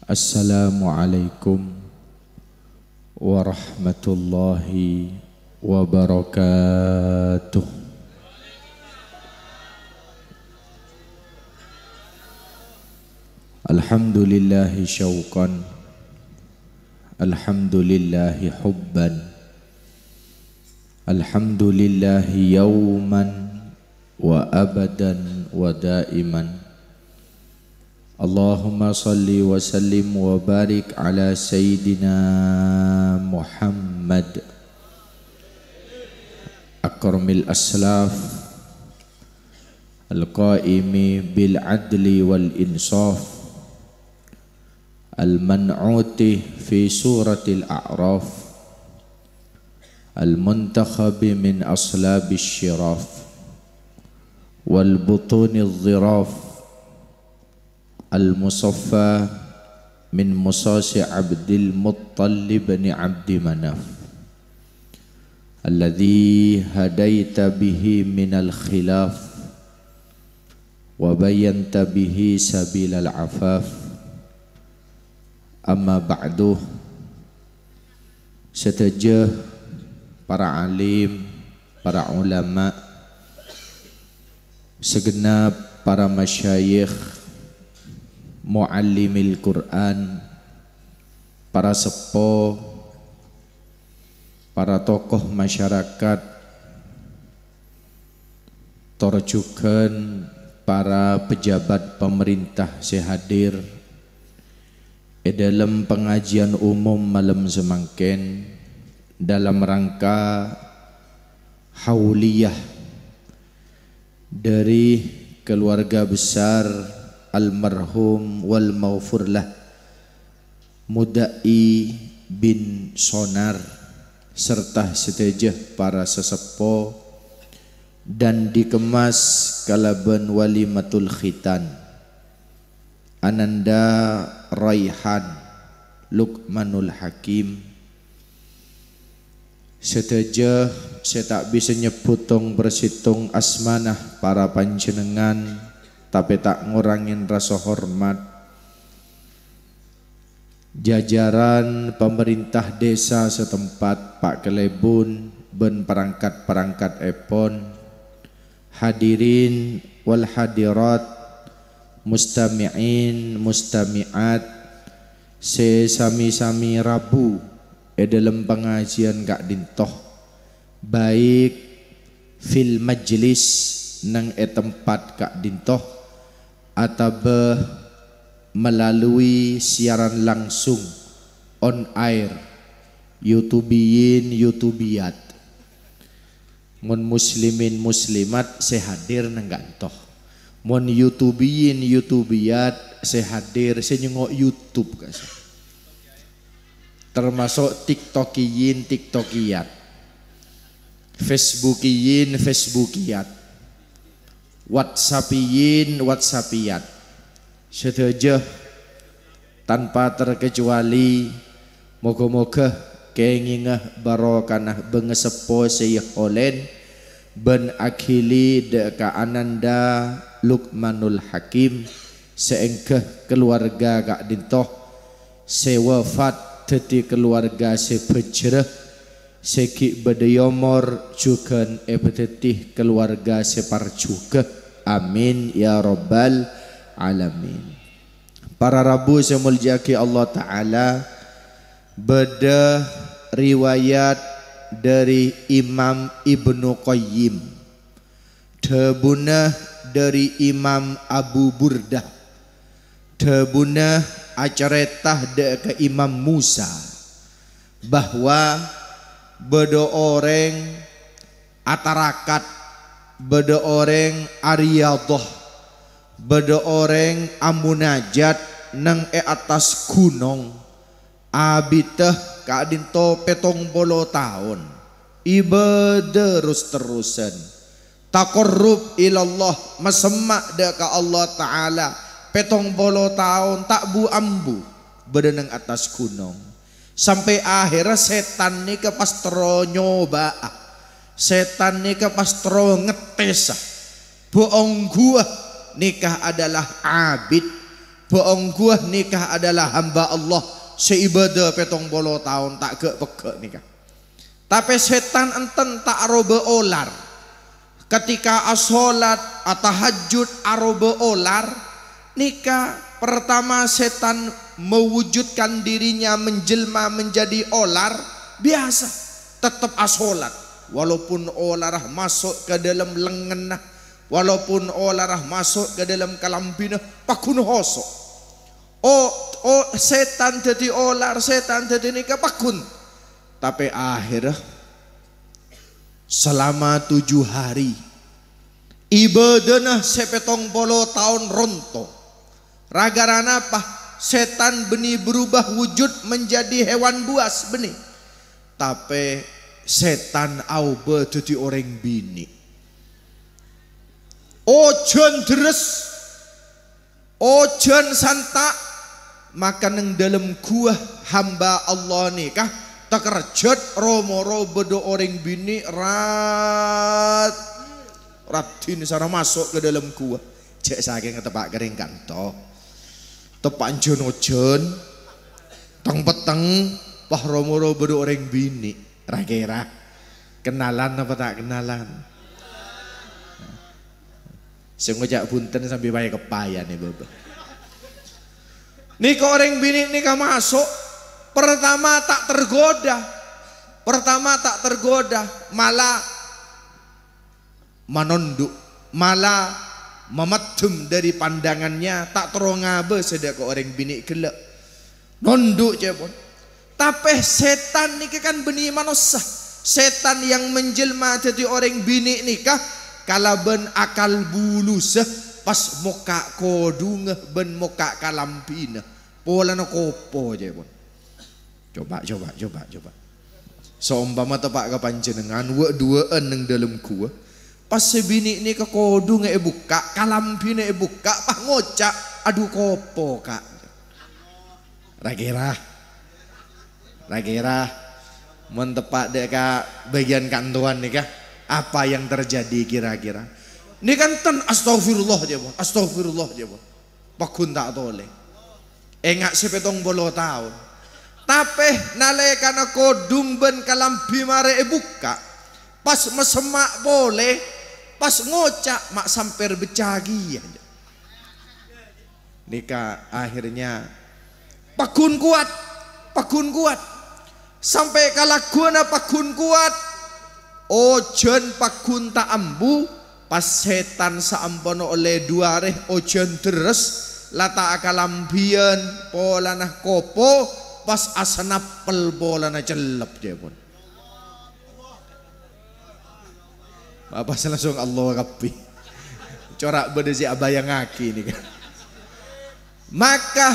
Assalamualaikum warahmatullahi wabarakatuh. Alhamdulillahi syauqan, alhamdulillahi hubban, alhamdulillahi yawman wa abadan wa daiman. Allahumma salli wa sallim wa barik ala Sayyidina Muhammad akramil aslaf al-qaimi bil adli wal insaf al-man'uti fi suratil a'raf al-muntakhabi min aslabis syiraf wal butunil dhiraf al-musaffa min musasi Abdil Muttalib bin Abdi Manaf alladhi hadaita bihi minal khilaf wa bayanta bihi sabilal afaf. Amma ba'du, setuju para alim, para ulama, segenap para masyayikh, muallimil Quran, para sepuh, para tokoh masyarakat, torjukan para pejabat pemerintah sehadir dalam pengajian umum malam semangken dalam rangka hauliyah dari keluarga besar almarhum wal maghfurlah Mudai bin Sonar serta setejah para sesepuh dan dikemas kalaban walimatul khitan Ananda Raihan Luqmanul Hakim. Setejah saya tak bisa nyebutong bersitung asmanah para panjenengan, tapi tak ngurangin rasa hormat jajaran pemerintah desa setempat, Pak Kelebun ben perangkat-perangkat epon, hadirin wal hadirat, mustami'in mustami'at, sesami-sami rabu dalam pengajian Kak Dintoh, baik fil majlis nang tempat Kak Dintoh atau melalui siaran langsung on air YouTubiyin YouTubiyat, mun muslimin muslimat sehadir nang gantoh, mun YouTubiyin YouTubiyat sehadir senyengok YouTube kasih, termasuk TikTokiyin TikTokiyat, Facebookiyin Facebookiyat, WhatsAppiyin WhatsAppiyat, setuju tanpa terkecuali. Moga-moga kengingah barokanah bengesepo seyeh olen ben akhili deka Ananda Luqmanul Hakim seengkeh keluarga Kak Dintoh sewafat teti keluarga sepejreh seki bedayomor juga epeteti keluarga separjuga. Amin ya rabbal alamin. Para rabu semuljaki Allah Ta'ala, beda riwayat dari Imam Ibnu Qayyim, tebunah dari Imam Abu Burdah, tebunah acaretah ke Imam Musa, bahwa beda orang atarakat, beda orang ariyadah, beda orang amunajat nang atas gunung abitah Kak Dintoh 70 tahun ibadah terus-terusan taqarrub ilallah mesemak deka Allah Ta'ala 70 tahun tak bu ambu berenang atas gunung sampai akhirnya setan nih ke pastro nyoba, setan nih ke pastro ngetes bohong gua nikah adalah abid, bohong gua nikah adalah hamba Allah seibadah 70 tahun tak ke peke nikah. Tapi setan enten tak arobe olar. Ketika asolat atahajud arobe olar nikah, pertama setan mewujudkan dirinya menjelma menjadi olar biasa, tetap asolat walaupun olarah masuk ke dalam lengan, walaupun olarah masuk ke dalam kalambina pakun hosok. Oh setan jadi olar, setan jadi nikah pakun. Tapi akhirnya selama 7 hari ibadahnya 70 tahun ronto. Ragaran apa? Setan benih berubah wujud menjadi hewan buas benih. Tapi setan auba jadi orang bini. Ojon deres, ojon santak, maka neng dalam gua hamba Allah nikah terkerjat romoro bedo orang bini ratin sana masuk ke dalam gua. Cek saking tepak kering kanto, tepak jon teng peteng pah romoro bedo orang bini. Rakira kenalan apa tak kenalan? Saya ngajak punten sampai bayar kepayan nih bapak. Nika orang bini nika masuk, pertama tak tergoda, malah manonduk, malah memetum dari pandangannya, tak terongabe sedek orang bini gelek, nonduk cepon. Tapi setan nika kan benih manusia, setan yang menjelma jadi orang bini nikah kalaben akal bulus pas muka kodung ben muka kalampina pola no kopo aja pun. Coba seumpama tepak ke panjenengan wa duaan neng dalam gua pas sebini ini ke kodung buka kalampina buka pah ngocak aduh kopo kak Ragira mentepak deka bagian kantuan nih kah? Apa yang terjadi kira-kira? Ini kan ten astagfirullah aja bon. Pakun tak toleh. Engak 70 tahun. Tapi nalekana kodung ben kalampi mare buka. Pas mesemak boleh, pas ngocak mak samper becagi aja. Nikah akhirnya pakun kuat. Sampai kalakuan pakun kuat. Ojen pakun tak ambu pas setan saampono oleh duareh ojen deres lata akalambian polanah kopo pas asanapel polanah celep dia pun. Bapak langsung Allah Rabbi corak bedesi abayang ngaki ini kan. Maka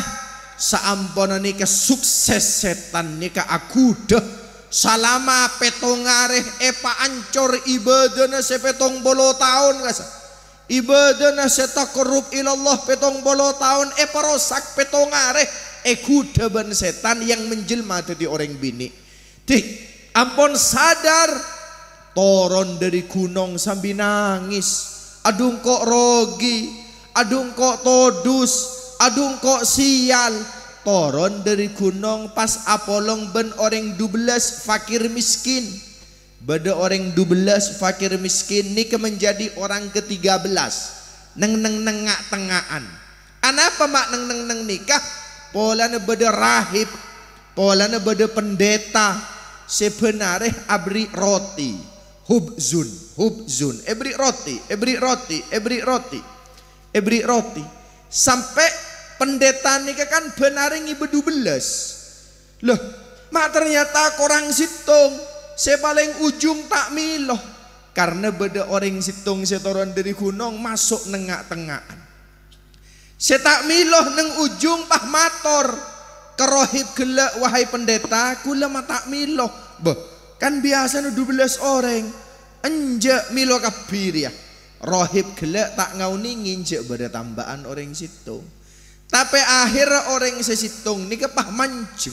saampono nika sukses setan nika aku deh salama petongareh epa ancor ibadana 70 tahun kasa ibadana setakorup ilallah 70 tahun epa rosak petongareh kuda ban setan yang menjelma jadi orang bini tih ampun sadar toron dari gunung sambil nangis adung kok rogi adung kok todus adung kok sial toron dari gunung pas apolong ben orang 12 fakir miskin beda orang 12 fakir miskin ini menjadi orang ke-13 nengak tengaan anapa mak neng nikah polana beda rahib polana beda pendeta sebenarnya abri roti hubzun ebri roti sampai pendeta nikah kan benaring ibu 12 loh mak ternyata korang situng saya paling ujung tak miloh karena beda orang situng setoran dari gunung masuk nengak tengahan saya tak miloh neng ujung pah mator kerohib gelak wahai pendeta kula mata miloh boh kan biasa 12 orang enjak miloh kabir ya rohib gelak tak ngauni nginjek beda tambahan orang situng. Tapi akhir orang sesitung ni kepah mancing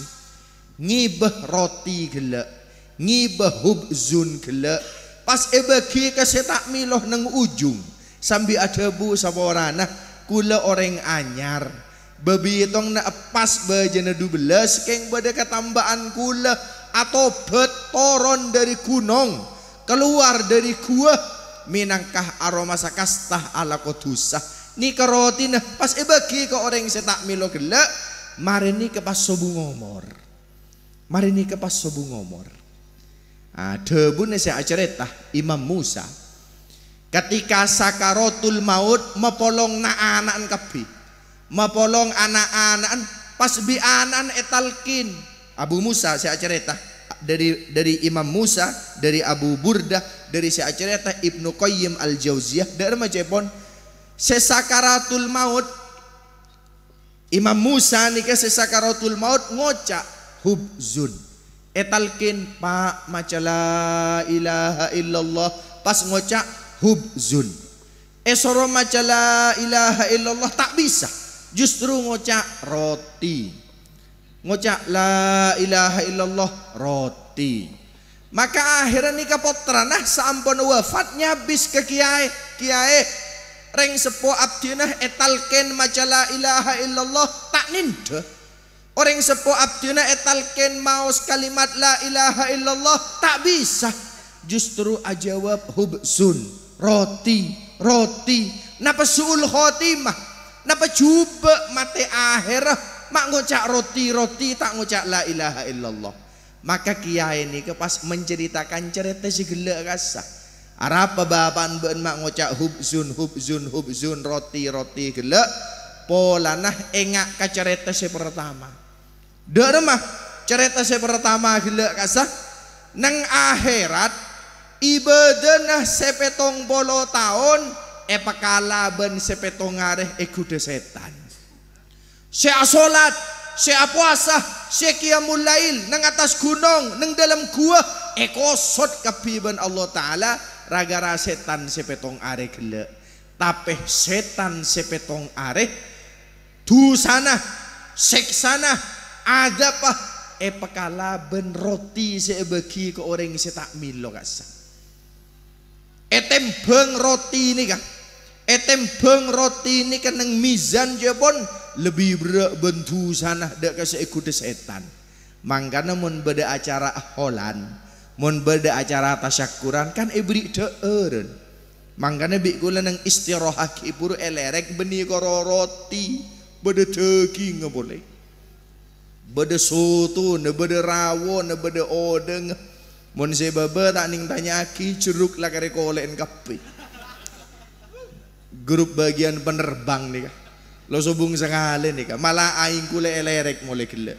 ngibah roti gelak ngibah hubzun gelak pas bagi kesetak miloh neng ujung sambil ada bu saborana kula orang anyar bebietong na pas bejana 12 keng beda ketambahan kula atau betoron dari gunung keluar dari gua minangkah aroma sakastah ala kotusah ni karotina pas bagi ke orang setak milo gelak mari ni ke pas sobu ngomor mari ni ke pas sobu ngomor debun saya cerita Imam Musa ketika sakaratul maut mapolong na anak kapi mapolong anak-anak pas bi anan etalkin Abu Musa saya cerita dari Imam Musa dari Abu Burdah dari saya cerita Ibnu Qayyim Al-Jauziyah dari macepon sesakaratul maut Imam Musa nika sesakaratul maut ngocak hubzun etalkin pak maca la ilaha illallah pas ngocak hubzun esoro maca la ilaha illallah tak bisa justru ngocak roti ngocak la ilaha illallah roti maka akhirnya nikah potra nah sampun wafatnya bis ke kiai reng sepo abdina etalken maca la ilaha illallah tak ninde orang sepo abdina etalken maos kalimat la ilaha illallah tak bisa justru ajawab hubzun roti napa suul khotimah napa coba mate akhir mak ngocak roti tak ngocak la ilaha illallah maka kiai ini pas menceritakan cerita segala rasa arapa bapan ben mak ngocak hubzun roti gelak polanah engak ka cerita se pertama deur mah cerita se pertama gelak rasa nang akhirat ibadah sepetong bolo tahun pakala ben sepetong areh ikude setan sea salat sea puasa sea qiyamul lail nang atas gunung nang dalam gua kosot kapiban Allah taala ragara setan sepetong areh gelek tapi setan sepetong areh dusana seksana adapa pakala ben roti sebagi ke orang setak milo kasa etembeng roti ini kan etembeng roti ini kan nang mizan jepon lebih berat bentu sana dak kasih ikut setan mangkana mun beda acara holan mun beda acara tasyakuran kan ibri deureun mangkana bi kula nang istirahat kipur elerek beni karo roti beda daging boleh beda soto ne beda rawon ne beda odeng mun sebaba tak ning tanya aki jeruk lah kare kolen kape grup bagian penerbang nih kah lo sobung sengale nih kah malah aing kule elerek mulai gila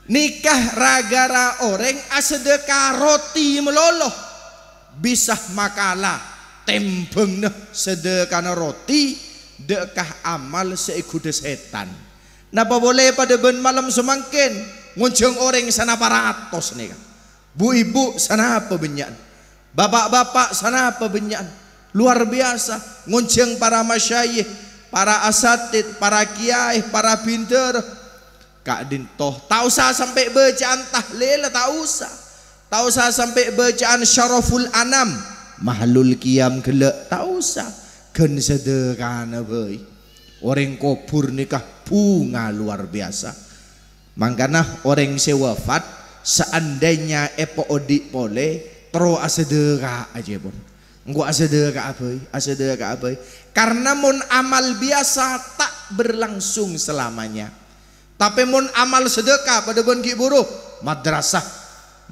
nikah ragara orang asedekah roti meloloh bisa makalah tembeng nah sedekah roti dekah amal seikude setan napa boleh pada ben malam semangkin nguncung orang sana paratos nih kan bu ibu sana apa benyan bapak-bapak sana apa benyan luar biasa nguncung para masyayikh para asatid para kiai para pinter kak dintoh tak usah sampai bacaan tahlil tak usah sampai bacaan syaraful anam mahlul qiyam gelek tak usah gen sedekah boy orang kubur nikah bunga luar biasa mangkana orang sewafat seandainya epo odik boleh tero asedekah aja pun gua asedekah apa karena mun amal biasa tak berlangsung selamanya tapi mun amal sedekah pada bon ki buruh madrasah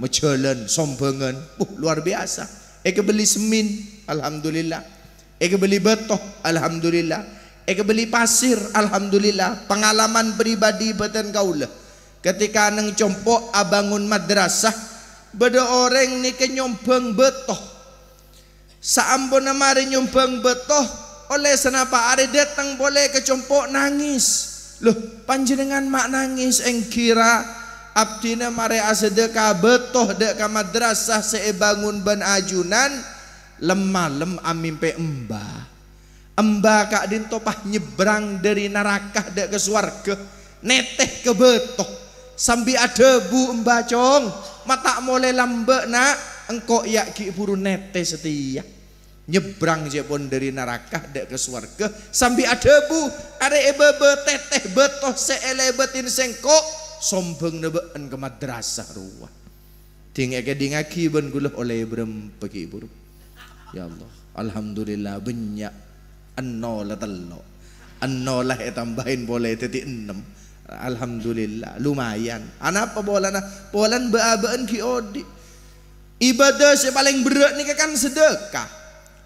mejalan sombengan luar biasa beli semin alhamdulillah beli betoh alhamdulillah beli pasir alhamdulillah pengalaman pribadi beten kaulah ketika neng compok abangun madrasah beda orang ni kenyombang betoh saambon mari nyombang betoh oleh senapa are datang boleh ke compok nangis loh panjenengan mak nangis engkira abdina mari asedekah betoh dek ka madrasah sebangun ban ajunan lemalem amimpe embah kak dintopah nyebrang dari neraka dek ke swarga neteh ke betoh sambil ada bu embacong mata mulai lambek nak engkau ya ki buru nete setia nyebrang je pun dari neraka dek ke surga sambil ada bu ada ebebe teteh betoh seele betin sengko sombong nebeen ke madrasah ruah tinggal ke dingaki ben guluh oleh berempat ibu ya Allah alhamdulillah banyak annolah telok annolah tambahin boleh titik 6 alhamdulillah lumayan anak apa bolan beabaan ki odi ibadah yang paling berat ni kan sedekah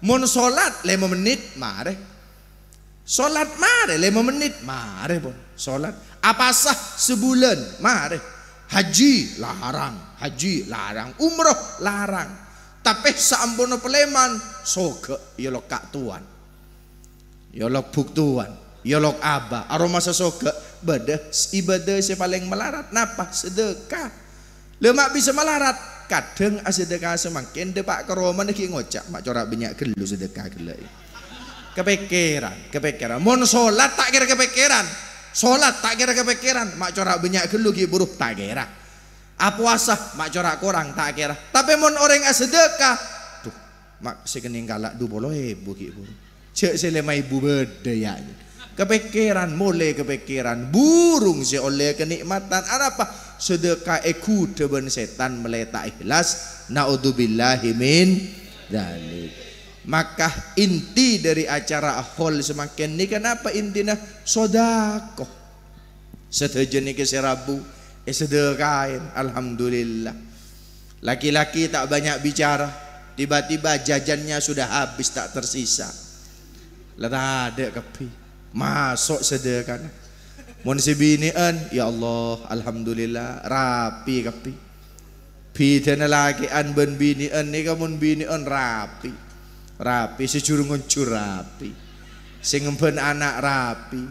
mon solat 5 menit mare solat mare 5 menit mare pun solat apa sah sebulan mare haji larang umroh larang tapi saambono peleman soge ya lo kak tuan ya lo buk tuan ya lo abah aroma sesoge badah ibadah yang paling melarat napa sedekah lemak bisa melarat kadang sedekah semakin depak keroman iki ngocak mak corak banyak gelu sedekah gelai kepikiran mon solat tak kira kepikiran solat tak kira kepikiran mak corak banyak gelu ki buruh tak kira puasa mak corak kurang tak kira tapi mon orang sedekah tuh mak sekening galak 20.000 ki buruh cek selema ibu beda kepikiran mulai kepikiran burung si oleh kenikmatan apa sedekah ikut ben setan meletak ikhlas naudzubillahi min dzalik maka inti dari acara hol semakin ini kenapa intinya sodakoh setuju nih ke serabu sedekahin alhamdulillah laki-laki tak banyak bicara tiba-tiba jajannya sudah habis tak tersisa lah ada kepi masuk sedekah mon si binian ya Allah alhamdulillah rapi kapi bidana lagi an ben binian ni kamun binian rapi sejurung nguncur rapi sing ben anak rapi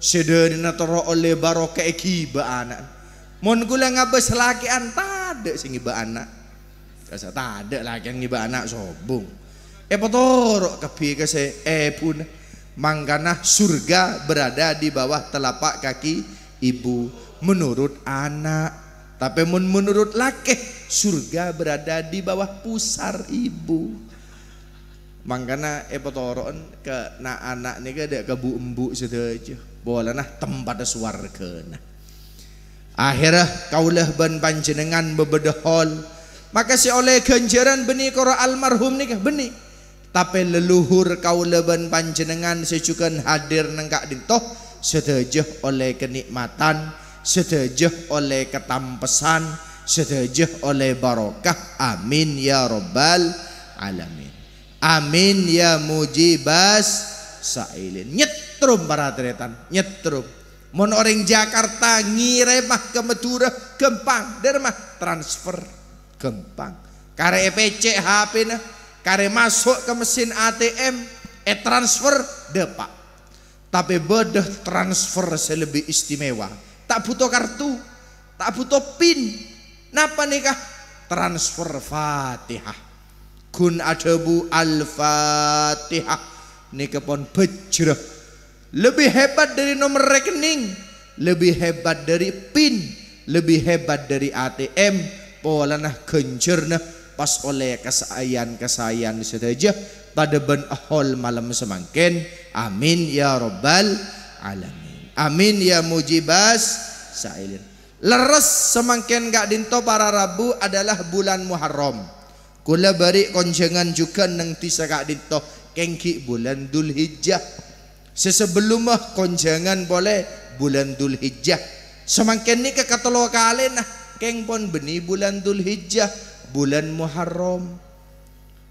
sedena toro oleh barokah iba anak mon kula ngabes laki an tade sing iba anak kasa tade laki an iba anak sobong potoro kapi kase pun mangkana surga berada di bawah telapak kaki ibu menurut anak tapi menurut laki surga berada di bawah pusar ibu mangkana potoroan ke na anak ni ke dek ke bu embu saja boleh nah tempat swarga nah akhirnya kaulah ban panjenengan bebedehol maka si oleh ganjaran benih koro almarhum ni benih tapi leluhur kaula ban panjenengan secukan hadir nengkak dintoh sedejeh oleh kenikmatan sedejeh oleh ketampesan sedejeh oleh barokah amin ya rabbal alamin amin ya mujibas sailin nyetrum para tretan nyetrum mon orang Jakarta ngiremah ke Madura gampang dermah transfer gampang kare PC HP nah kare masuk ke mesin ATM transfer depak tapi bedah transfer selebih istimewa tak butuh kartu tak butuh pin napa nikah transfer Fatihah kun adabu al-Fatihah nikah pon bejrah lebih hebat dari nomor rekening lebih hebat dari pin lebih hebat dari ATM polanah genjerna pas oleh kesayan saja pada ben ahol malam semangkin amin ya rabbal alamin amin ya mujibas sailin leres semangkin gak dinto para rabu adalah bulan Muharram kula bari konjengan juga neng tisa gak dinto kengki bulan Dzulhijjah sesebelum konjengan boleh bulan Dzulhijjah semangkin ni ke katalo kali nah keng pon beni bulan Dzulhijjah bulan Muharram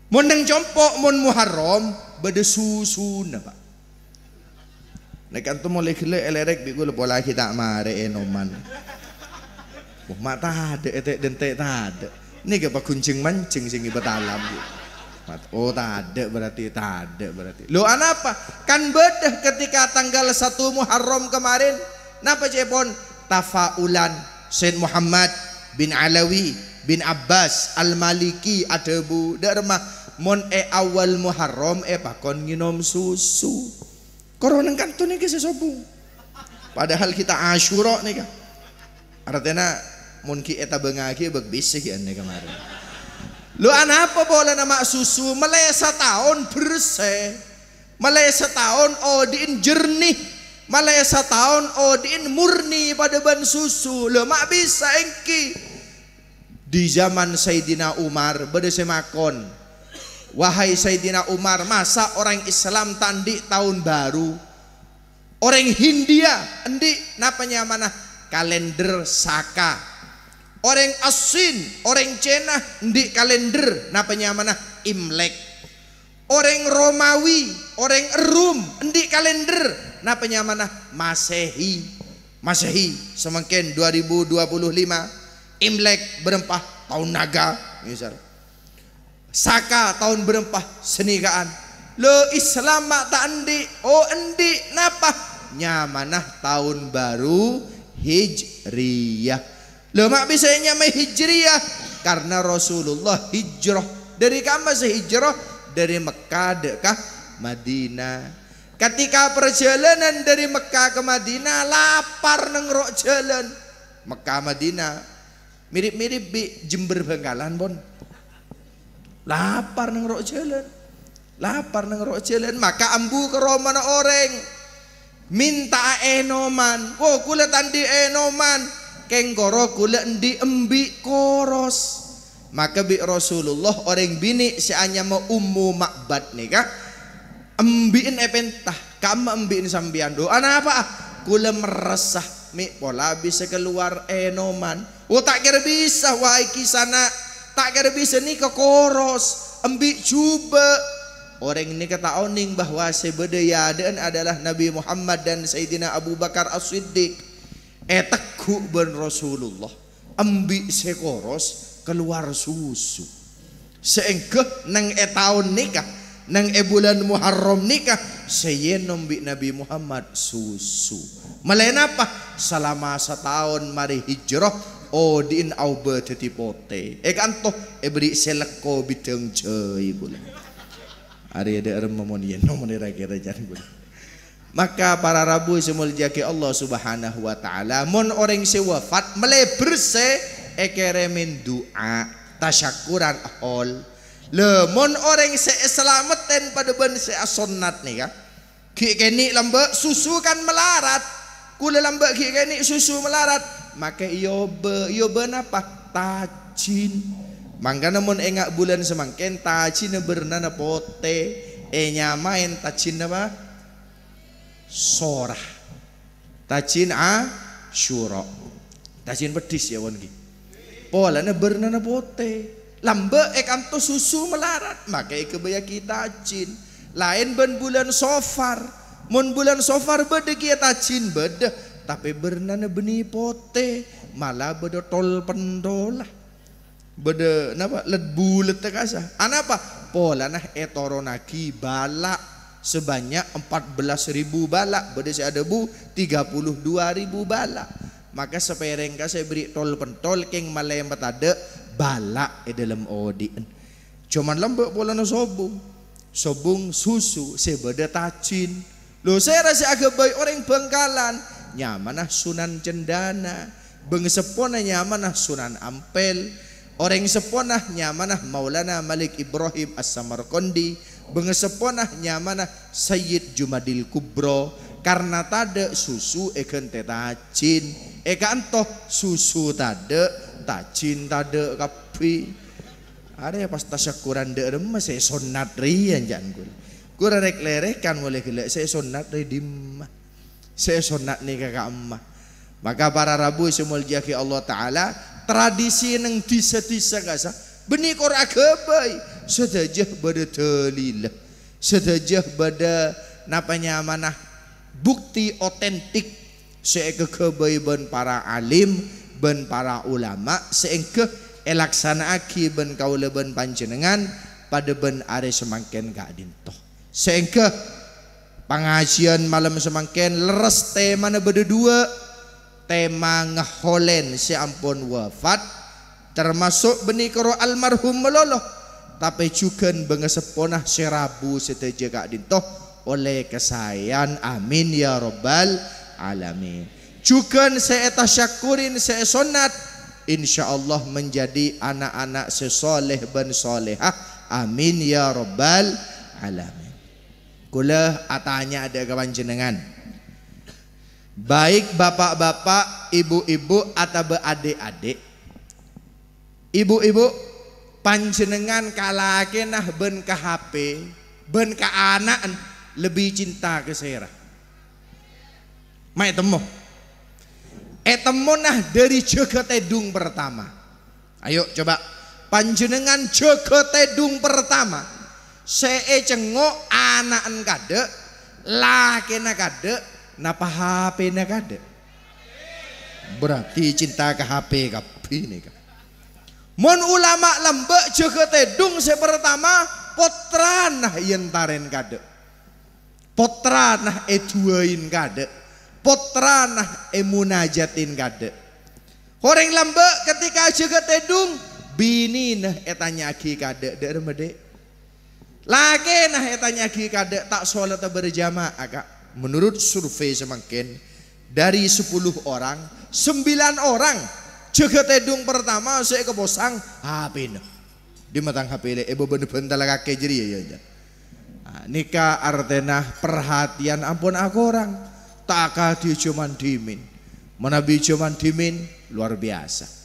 mon nang compok mon Muharram bade susu na pak nek antum mulai gele elerek bi gula pola kita mare enoman mata ada etek dentek ada ni ke pak kuncing mancing sing betalam oh tak ada berarti lo anapa kan bedah ketika tanggal 1 Muharram kemarin napa cepon tafaulan Said Muhammad bin Alawi bin Abbas Al-Maliki adebu dermah mon awal Muharram pakon nginom susu koroneng kanto nih sesobung padahal kita Asyura nih kan artinya mon ki eta bengaki begbisik ya nih kemarin Lu apa bola nama susu Malaysia tahun bersih, Malaysia tahun odin jernih, Malaysia tahun odin murni pada ban susu. Lu mak bisa engki. Di zaman Sayyidina Umar bersemakon, wahai Sayyidina Umar, masa orang Islam tandi tahun baru, orang Hindia endi napanya mana kalender Saka, orang Asin, orang Cina di kalender napanya mana Imlek, orang Romawi, orang Rum di kalender napanya mana Masehi. Masehi semakin 2025 Imlek berempah tahun naga misal, Saka tahun berempah senikaan. Lo Islam mak tak endi, endi napa nyamanah tahun baru Hijriyah. Lo mak bisa nyamai hijriyah karena Rasulullah hijrah dari kama sehijrah dari Mekah ke Madinah. Ketika perjalanan dari Mekah ke Madinah lapar nengrok jalan. Mekah Madinah mirip-mirip bi Jember Bangkalan bon. Lapar nengrok jalan. Lapar nengrok jalan maka ambu ke romana orang minta enoman. Wo kula tandi enoman. Kenggoro kula endi embi koros. Maka bi Rasulullah orang bini si anya mau ummu makbat nih kak embiin epentah kama embiin sambian doa apa kula meresah mi pola bisa keluar enoman. Tak kira bisa wahai kisana, tak kira bisa nih ke koros embi coba. Orang ini kata oning bahwa sebedayaan adalah Nabi Muhammad dan Sayyidina Abu Bakar As-Siddiq. Teku ben Rasulullah ambil sekoros keluar susu seengkeh nang tahun nikah nang bulan Muharram nikah saya nombik Nabi Muhammad susu malayan apa selama setahun mari hijrah odin au beteti pote kantoh beri seleko bideng cei gula hari ada remomonian nomor kira jangan gula. Maka para rabu semuljaki Allah subhanahu wa ta'ala mon orang se wafat meleber se ekeremin doa tasyakuran ahol le mon orang se selamatan pada ben se asonnat nih kan ki keni lambe susu kan melarat kula lambe ki keni susu melarat maka iyo be napa tajin mangkana mon engak bulan semangken tajin bernana pote nyamain tajin apa sorah tajin Asyura tajin pedis ya wongi polana bernana pote lambe kanto susu melarat maka kebaya kita tajin lain ben bulan Sofar mun bulan Sofar bede kia tajin bede tapi bernana beni pote malah bede tol pendolah bede napa let bulet tekasa anapa polana etoronaki balak sebanyak 14.000 balak beda saya ada bu 32.000 balak maka sepereng saya beri tol pentol keng malayam batade balak dalam odin cuman lembek pola na sobung susu sebeda tacin lo saya rasa agak baik orang Bangkalan nyamanah Sunan Cendana bengsepona nyamanah Sunan Ampel orang seponah nyamanah Maulana Malik Ibrahim As-Samarqandi bengeseponah nyamanah Sayyid Jumadil Kubro karena tade susu eken tetacin antoh susu tade tacin tade kapi ada ya pas tasyakuran de remes saya sonat rian jangan gue rek lerekan boleh gila saya sonat ri dimah saya sonat nih kakak emak maka para rabu semuljaki Allah Ta'ala tradisi neng disa-disa gasa benih kor agabai sedajah pada telilah sedajah pada napanya manah bukti otentik seeke kebai ben para alim ben para ulama seengke elaksana aki ben kaula ben panjenengan pada ben are semangken gak dintoh seengke pengajian malam semangken leres tema na berdua tema ngeholen si ampun wafat termasuk benih karo almarhum meloloh tapi juga bengeseponah serabu seteja gak dintoh oleh kesayan amin ya robbal alamin juga saya tasyakurin saya sonat insya Allah menjadi anak-anak sesoleh ben solehah. Amin ya rabbal alamin. Kula atanya ada kawan jenengan, baik bapak-bapak, ibu-ibu atau adik-adik, ibu-ibu panjenengan kalakenah ben ke HP, ben ke anak lebih cinta ke serah. Mai temu. Temu nah dari jaga tedung pertama. Ayo coba panjenengan jaga tedung pertama. Saya cengok anak kade, laki kade, napa HP kade. Berarti cinta ke HP kabeh. Mon ulama lembek jaga tedung sepertama potranah yentaren kade, potranah eduain kade, potranah emunajatin kade. Orang lembek ketika jaga tedung bini nah etanya agi kade der mede. Lagi nah etanya agi kade tak sholat berjamaah kak. Menurut survei semakin dari 10 orang 9 orang jaga tedung pertama saya keposang HP nah. Di matang HP le ibu bener-bener kakek jadi ya. Nikah artena perhatian ampun aku orang takah dia cuman dimin menabi cuman dimin luar biasa.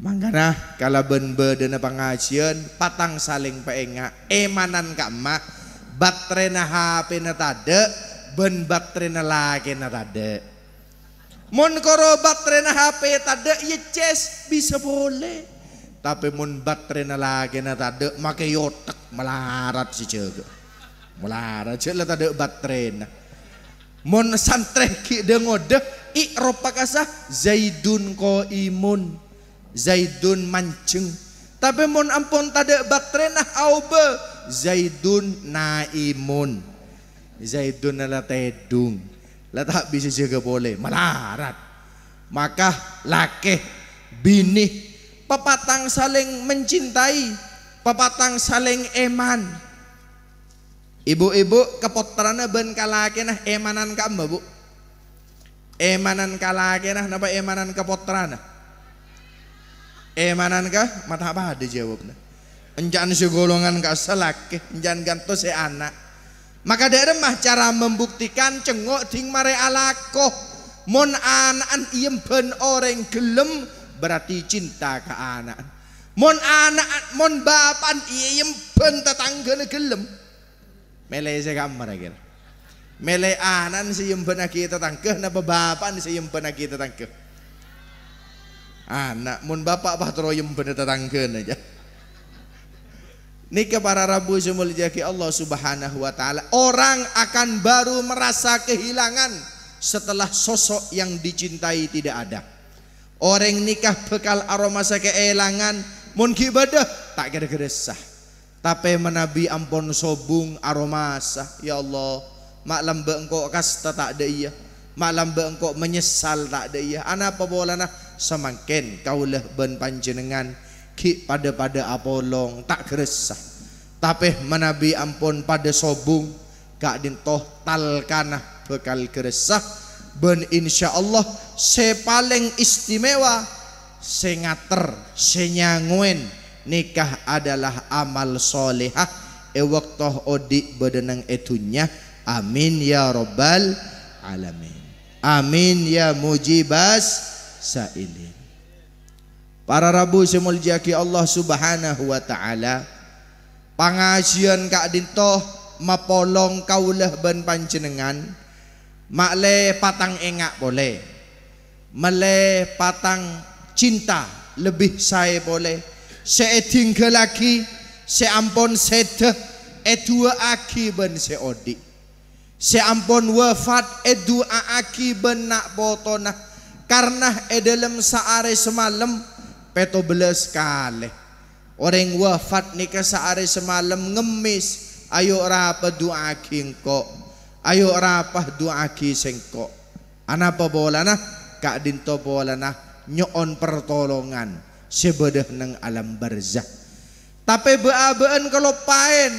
Mangkana kala ben bedena pengajian patang saling peenga emanan kama baterena HP na tade ben baterena lagi na tade. Mun koro baterena HP tade ya ces bisa boleh, tapi mun baterena lagi na tade make yotek melarat si jaga melarat cila tade baterena. Mun santreki dengode ikropa kasah zaidun ko imun zaidun mancing, tapi mun ampun tada batrena aube zaidun naimun, zaidun ala tedung lah tak bisa juga boleh melarat. Maka laki bini papatang saling mencintai, papatang saling eman. Ibu-ibu kepotrana ben kalaki nah emanan ka mbak bu, emanan kalaki nah napa emanan kepotrana emanan kah mata apa ada jawabnya enjan segolongan kah selaki enjan ganto se anak. Maka dari mah cara membuktikan cengok ting mare alako mon anaan iem ben orang gelem berarti cinta ke anak. Mon anak mon bapan iem ben tetangga gelem mele se kamar kira mele anan si iem ben kita tetangga napa bapan si iem ben kita tetangga. Anak mun bapak patroyem bener tetanggen aja. Nika para rabu sumuljaki Allah subhanahu wa ta'ala, orang akan baru merasa kehilangan setelah sosok yang dicintai tidak ada. Orang nikah bekal aroma keelangan mun kibadah tak gara-gara sah, tapi menabi ampun sobung aroma sah. Ya Allah maklam engkau kasta tak ada iya, maklam engkau menyesal tak ada iya. Ana apa bolana semakin kaulah ben panjenengan ki pada apolong tak geresah, tapi menabi ampun pada sobung gak dintoh talkanah bekal geresah ben insyaallah se paling istimewa se ngater se nyanguen nikah adalah amal solehah waktu odi bedenang etunya. Amin ya rabbal alamin. Amin ya mujibas sailin. Para rabu semuljaki Allah subhanahu wa ta'ala, pangajian kak dintoh mapolong kaulah ben panjenengan makle patang engak boleh, male patang cinta lebih saya boleh, setinggal lagi seampun sedeh dua aki ben seodi, seampun wafat dua aki ben nak potona. Karena dalam saare semalam peto belas kali orang wafat nikah saare semalam ngemis. Ayo rapa doa kingko, ayo rapa doa kisengko. Anapa bolana kak dinto bolana nyon pertolongan sebedah neng alam barzah. Tapi beabaan kelopain,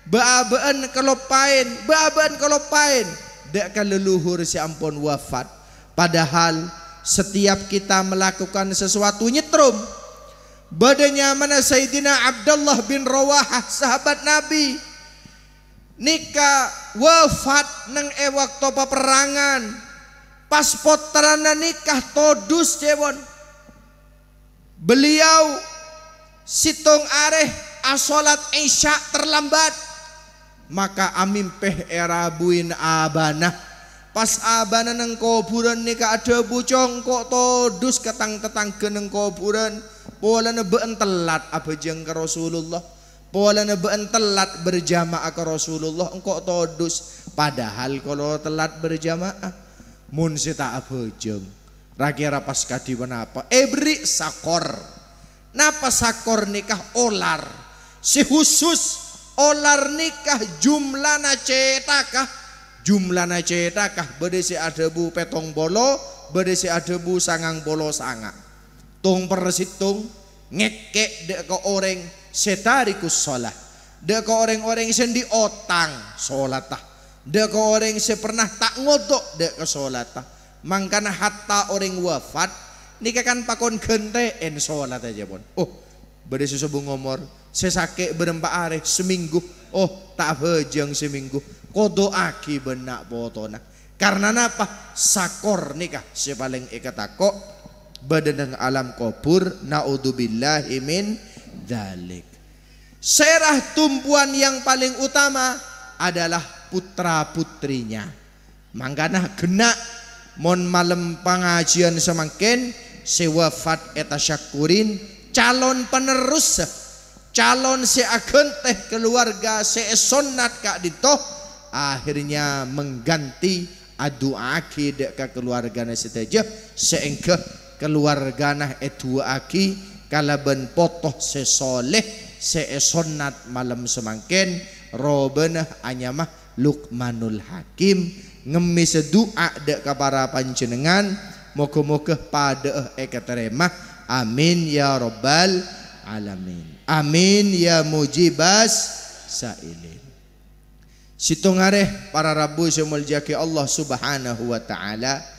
beabaan kelopain, beabaan kelopain. Dek kan leluhur si ampun wafat. Padahal setiap kita melakukan sesuatu nyetrum. Badannya mana Sayyidina Abdullah bin Rawahah sahabat Nabi nikah wafat nang waktu peperangan pas potrana nikah todus cewon beliau situng areh asolat isya terlambat maka amimpeh erabuin abana pas abana nang kuburan nikah ada bucong kok todus ketang tetangga nang kuburan pola nebeen telat abajeng ke Rasulullah pola nebeen telat berjamaah ke Rasulullah engkau todus padahal kalau telat berjamaah mun sita abajeng rakira pas kadiwan apa beri sakor napa sakor nikah olar si khusus olar nikah jumlana cetakah bedesi ada bu petong bolo bedesi ada bu sangang bolo sanga tung persitung ngekek dek ke orang setarikus sholat dek ke orang-orang sendi otang sholat tah dek ke orang se pernah tak ngodok dek ke sholat tah mangkana hatta orang wafat nikah kan pakon genteen sholat aja pun bade susubu ngomor sesake berempat hari seminggu tak bejeng seminggu kodo aki benak potona karena napa sakor nikah sepaling ikatako badan alam kubur naudzubillahi min dzalik. Serah tumpuan yang paling utama adalah putra putrinya. Mangkana genak mon malam pengajian semangkin si wafat eta syakurin calon penerus calon si agen teh keluarga si sunat kak dito akhirnya mengganti adu akid ke keluargana seteja seengke keluargana etu aki kalaban potoh sesoleh seesonat malam semangkin robena anyamah Luqmanul Hakim ngemis doa dek para panjenengan moga-moga pada terima amin ya rabbal alamin amin ya mujibas sailin. Situngareh para rabu semuljaki Allah subhanahu wa ta'ala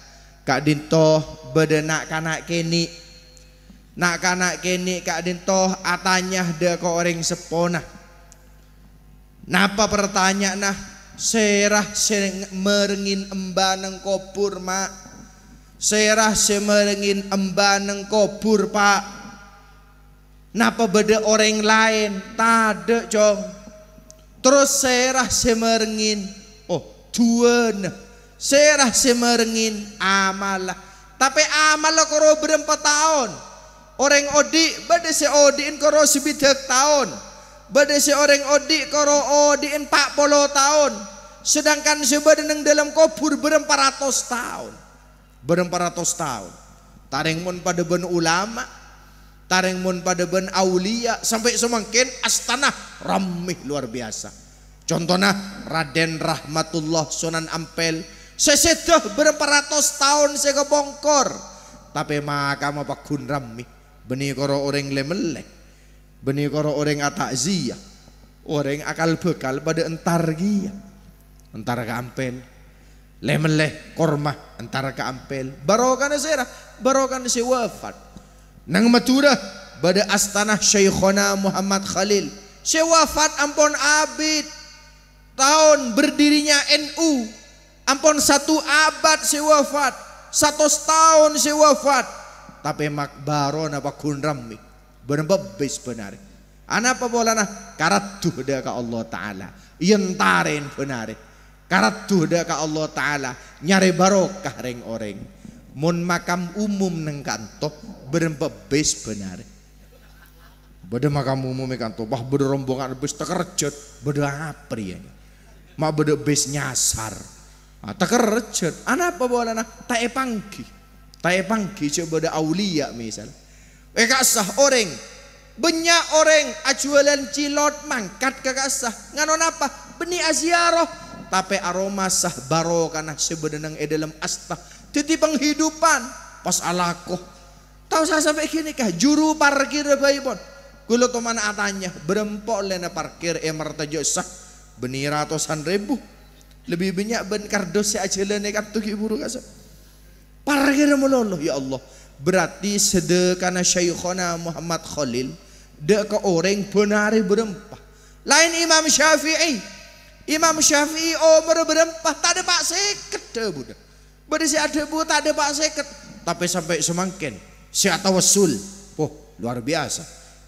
kak dintoh bedenak kanak keni nak kanak keni kak dintoh atanya de ko orang sepona napa pertanyaan nah serah merengin embaneng kopur mak serah merengin embaneng kopur pak napa beda orang lain tade jong terus serah merengin tuan serah semerengin amalah tapi amalah koro berempat tahun orang odi bade se odiin koro sebidak tahun bade se orang odi koro odiin 40 tahun sedangkan sebadan dalam kubur berempat ratus tahun taring mun pada ben ulama taring mun pada ben aulia sampai semakin astana ramih luar biasa contohnya Raden Rahmatullah Sunan Ampel sesedah berapa ratus tahun saya kebongkor tapi maka apa kun rami benih koro orang lemelek benih koro orang atakziyah orang akal bekal pada entar gia entar ke ampel lemelek korma entar ke ampel barokan serah barokan si wafat nang Madura pada astana Syekhona Muhammad Khalil si wafat ampun abid tahun berdirinya NU ampun 1 abad si wafat 100 tahun si wafat tapi makbaro napa kunrami berbebis benar anapa bolana karatu dah ka Allah Ta'ala yentarin benar karatu dah ka Allah Ta'ala nyari barokah reng orang mun makam umum neng kanto berbebis benar beda makam umum neng kanto bah beda rombongan bes tekerjet beda apri ya mak beda bes nyasar tekerjet anapa bolana tae pangki coba ada aulia misal kasah orang banyak orang ajualan cilot mangkat ke kasah nganon apa benih aziarah tapi aroma sah barokah sebenarnya dalam asta titi penghidupan pas alakoh tahu saya sampai kini kah juru parkir baibon kulo teman atanya berempok lena parkir emarta josah benih ratusan ribu lebih banyak ben kardos aja lene kartu buru kasah Parkir meloloh ya Allah. Berarti sedekana Syekhona Muhammad Khalil dek ke orang benari berempah. Lain Imam Syafi'i. Imam Syafi'i umur berempah tak ada pak seket dah budak. Berisi ada bu tak ada pak seket. Tapi sampai semangkin si tawasul. Oh luar biasa.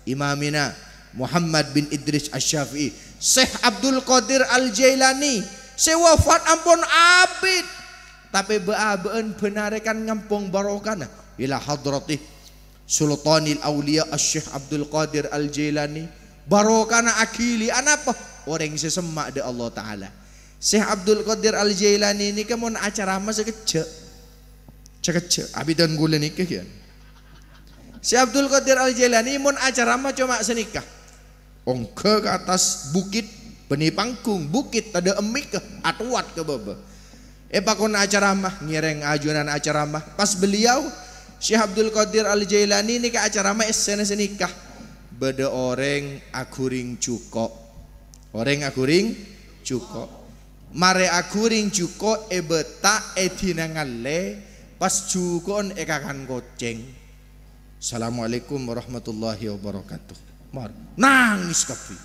Imamina Muhammad bin Idris Asy-Syafi'i, Syekh Abdul Qadir Al-Jailani, si wafat ampun abid. Tapi beabeun benarikan ngampung barokana ila hadratih Sultanil Aulia Asy-Syekh Abdul Qadir Al-Jailani. Barokana akili anapa? Orang sesemak de Allah Ta'ala. Syekh Abdul Qadir Al-Jailani ini kemun acara masa kecil. Cekecek abidan gula nikah ya. Syekh Abdul Qadir Al-Jailani mun acara mah cuma senikah. Ongke ke atas bukit benih pangkung bukit ada emik ke atuat ke baba. Pakon acara mah ngireng ajunan acara mah. Pas beliau Syekh Abdul Qadir Al-Jailani ini ke acara mah esena senikah. Beda orang akuring cuko. Orang akuring cuko. Mare akuring cuko ebeta etinangale pas cukon ekakan goceng. Assalamualaikum warahmatullahi wabarakatuh. Mar nangis kapi.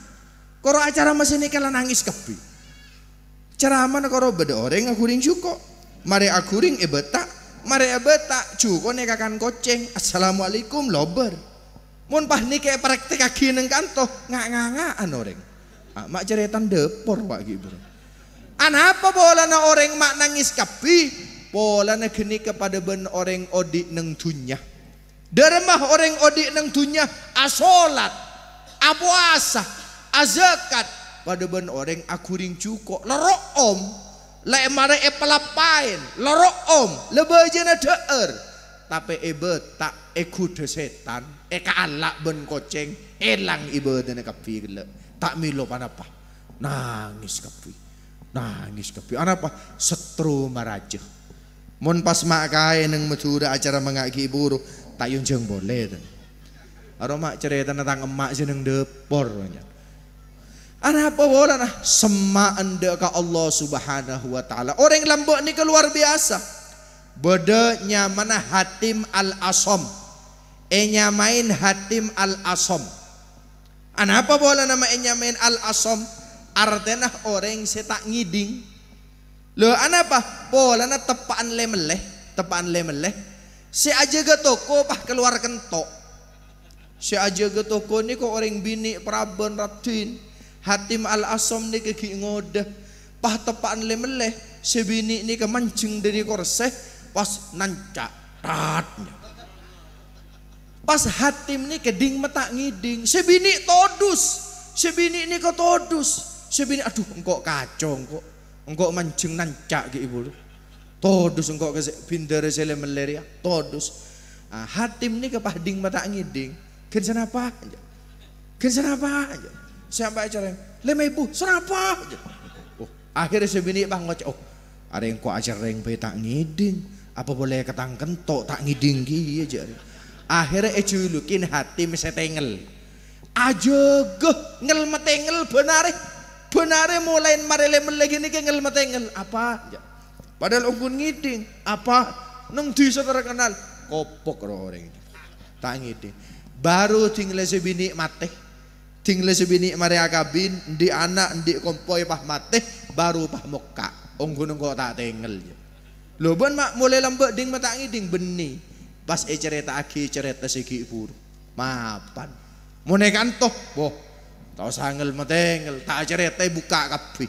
Koro acara masih ini kala nangis kapi. Cara mana koro beda orang akuring cuko. Mare akuring ebeta. Mare ebeta cukon ekakan goceng. Assalamualaikum lober. Mun pah niki praktek kaki neng kanto ngak-ngaan orang. Mak ceretan depor wak gitu. Anapa bola na orang mak nangis kapi, bola na geni kepada ben orang odik neng tunya. Dermah orang odik neng tunya asolat, apuasa, azakat pada ben orang akuring cuko loro om, le mare pelapain loro om, lebajana deur. Tapi tak ikut setan, alak ben koceng, elang ibadah kapi gila. Tak milo panapa, nangis kapi. Nangis kapi. Anapa? Setru maraja. Mon pas mak kae neng metura acara mengaki buru tak yunjeng boleh. Aro mak cerita tentang emak jeneng depor banyak. Anapa bola nah semak anda ka Allah Subhanahu wa taala. Orang lambok ni keluar biasa. Bedanya mana Hatim Al-Asom. Nyamain Hatim Al-Asom. Anapa bola nama nyamain Al-Asom? Artinya orang setak ngiding. Lo anapa? Bola na tepaan lemeleh. Si aja ke toko pah keluar kentok. Si aja ke toko ni kok orang bini praben ratin. Hatim Al-Asom ni keki ngodah. Pah tepaan lemeleh. Si bini ni kemancing dari korseh. Pas nancak tatnya. Pas Hatim ni keding mata ngiding. Si bini todus. Si bini ni kok todus. Si bini aduh engkau kacau engkau mancing nancak ke ibu. Todus engkau ke bindere sele meleria. Todus. Hatim ni kepahding mata ngiding. Kenapa aja. Kenapa aja. Siapa acara lemah ibu. Kenapa aja. Oh, akhirnya si bini bang ngocok. Oh, ada yang kok ajar yang tak ngiding. Apa boleh ketang kentok tak ngiding ki aja. Akhirnya eculukin Hatim setengel. Aja ngel metengel benare mulai marele gini ke ngel metengel apa? Padahal ungkun ngiding apa? Neng desa terkenal kopok orang tak ngiding. Baru tinggal sebini mate. Tinggal sebini mare akabin di anak di kompoi pah mate baru pah muka. Ungkun kok tak tengel. Lo ban mak mulai lambek ding mata ngiding benih. Pas cerita aki cerita segi pur. Mapan. Mune kantoh, boh. Tau sangel metengel, tak cerita buka kapi.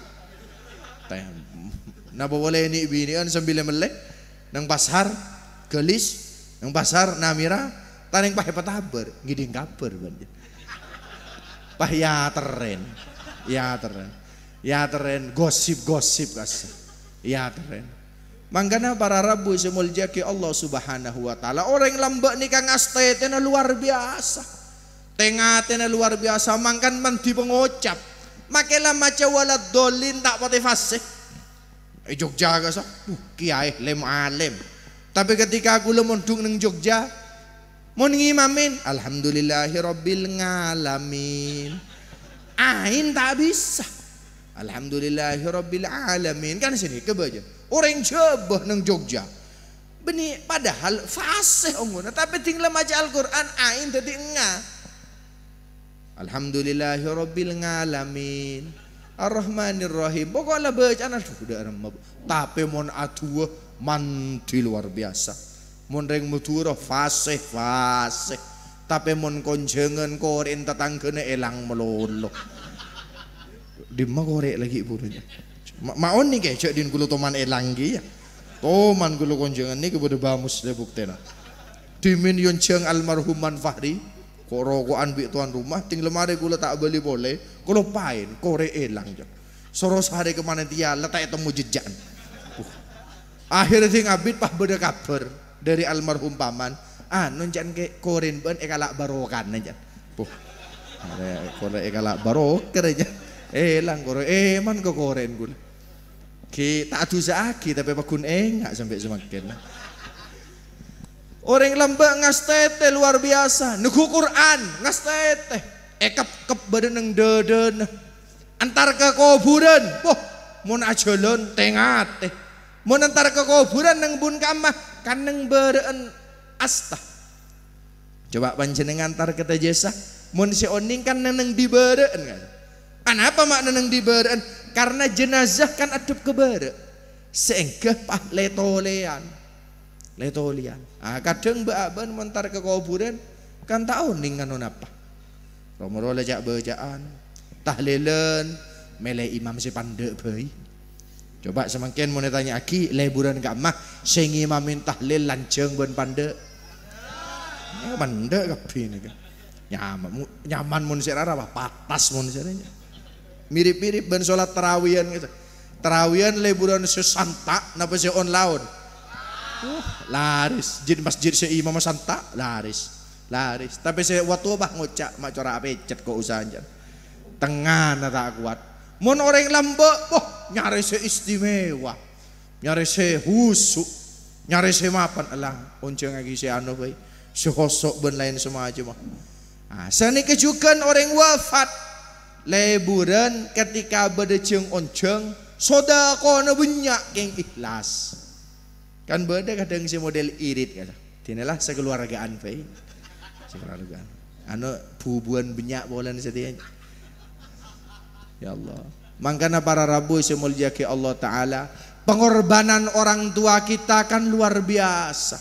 Napa boleh ini binian sambil melek nang pasar gelis, nang pasar namira, taneng pahe pataber, ngiding kabar banjir. Pah ya teren. Ya teren gosip kasih. Ya teren. Mangkana para rabu semuljaki Allah Subhanahu wa taala. Orang lambek ni kang astetena luar biasa. Tengatena luar biasa mangkan menti pengocap. Makela maca walad dolin tak pati fasih. Jogja ka sa. Kiai lem alim. Tapi ketika aku lemondung nang Jogja mun ngimamin alhamdulillahirabbil ngalamin. Ain tak bisa. Alhamdulillahirabbil alamin kan sini kebaja. Orang Jawa nang Jogja. Beni padahal fasih ongona tapi tinggal maca Al-Qur'an ain dadi enggak. Alhamdulillahirabbil alamin. Ar-Rahmanir Rahim. Pokoknya bacaan aduh udah remep. Tapi mon aduh mandi luar biasa. Mon reng mutura fasih. Tapi mon konjengan koren tetanggane elang melolo. Di mah korek lagi burunya. Maon nih kayak cek din kulo toman elang ya. Toman kulo konjengan nih kepada bamus le buktena. Dimin yon ceng almarhuman Fahri. Kok rokokan bi tuan rumah ting lemari kulo tak beli boleh. Kulo pain korek elang jek. Soros hari kemana dia letak temu jejan. Akhirnya ting abit pah beda kabar dari almarhum paman. Nonjan ke koren ben ekalak barokan aja. Korek ekalak baroker aja. Elang korek man ke koren kulo. Ki tak adusaki tapi pakun enggak sampai semakin. Orang lembek ngastete luar biasa. Nuku Quran ngastete. Kep badan deden. Antar ke kuburan. Mun ajalon tengate. Mun antar ke kuburan nang bun kamah kan nang beren asta. Coba panjenengan antar ke tajesa. Mun si oning kan nang diberen kan. Kenapa makna nang diberen? Karena jenazah kan adep ke bare. Sehingga pah letolean. Kadang mbak mentar ke kuburan kan tahu ningan apa. Romoro lejak bacaan, tahlilan, mele imam si pandek bayi. Coba semakin mau tanya aki leburan kamah, sing imamin tahlil lanceng ben pandek. Pandek kabeh nih kan. Nyaman mun sirara apa patas mun siranya. Mirip-mirip ben sholat tarawihan gitu. Tarawihan leburan sesantak napa se on laun. Laris. Jadi masjid se imam santak laris. Tapi se waktu bah ngocak mak cora pecet kok usahajan. Tengah na tak kuat. Mun orang lambek, nyari se istimewa. Nyari se husuk. Nyari se mapan elang. Onceng lagi se anu bae. Se hosok ben lain semua aja mah. Sani kejukan orang wafat. Leburan ketika bedeceng onceng sodako na banyak yang ikhlas kan beda kadang si model irit kata tinalah sekeluargaan baik sekeluargaan bubuan banyak bolan setianya ya Allah makanya para rabu semulia ke Allah Ta'ala pengorbanan orang tua kita kan luar biasa